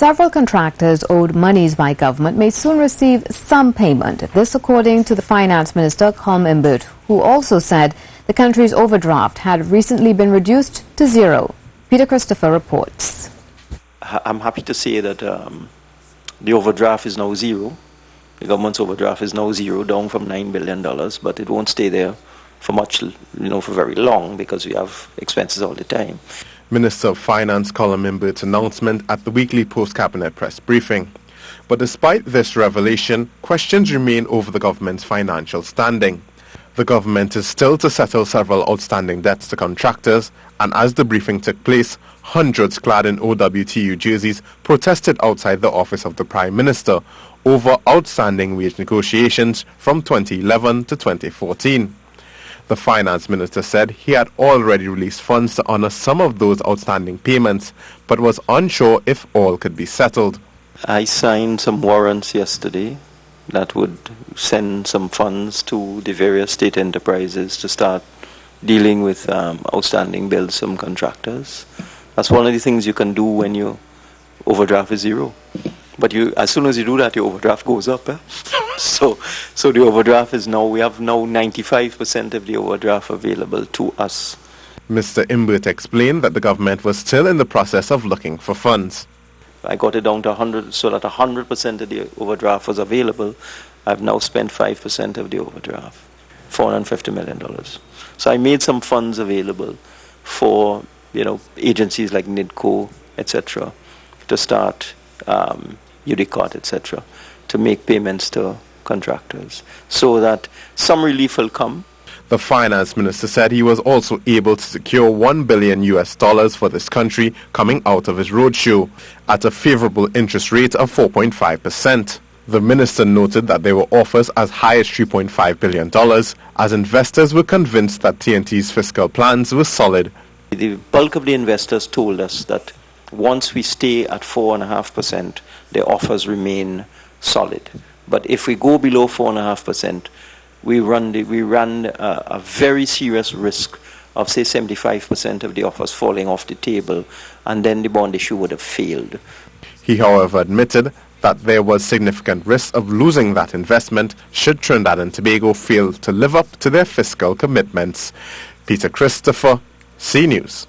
Several contractors owed monies by government may soon receive some payment. This according to the Finance Minister, Colm Imbert, who also said the country's overdraft had recently been reduced to zero. Peter Christopher reports. I'm happy to say that the overdraft is now zero. The government's overdraft is now zero, down from $9 billion, but it won't stay there for much, for very long, because we have expenses all the time. Minister of Finance Colm Imbert's announcement at the weekly post-cabinet press briefing. But despite this revelation, questions remain over the government's financial standing. The government is still to settle several outstanding debts to contractors, and as the briefing took place, hundreds clad in OWTU jerseys protested outside the office of the Prime Minister over outstanding wage negotiations from 2011 to 2014. The Finance Minister said he had already released funds to honour some of those outstanding payments, but was unsure if all could be settled. I signed some warrants yesterday that would send some funds to the various state enterprises to start dealing with outstanding bills from contractors. That's one of the things you can do when your overdraft is zero. But as soon as you do that, your overdraft goes up. So the overdraft is now, we have now 95% of the overdraft available to us. Mr. Imbert explained that the government was still in the process of looking for funds. I got it down to 100, so that 100% of the overdraft was available. I've now spent 5% of the overdraft, $450 million. So I made some funds available for, agencies like NIDCO, etc., to start UDICOT, etc., to make payments to contractors, so that some relief will come. The Finance Minister said he was also able to secure $1 billion for this country coming out of his roadshow at a favourable interest rate of 4.5%. The Minister noted that there were offers as high as $3.5 billion, as investors were convinced that TNT's fiscal plans were solid. The bulk of the investors told us that once we stay at 4.5%, the offers remain solid. But if we go below 4.5%, we run a very serious risk of, say, 75% of the offers falling off the table, and then the bond issue would have failed. He, however, admitted that there was significant risk of losing that investment should Trinidad and Tobago fail to live up to their fiscal commitments. Peter Christopher, C News.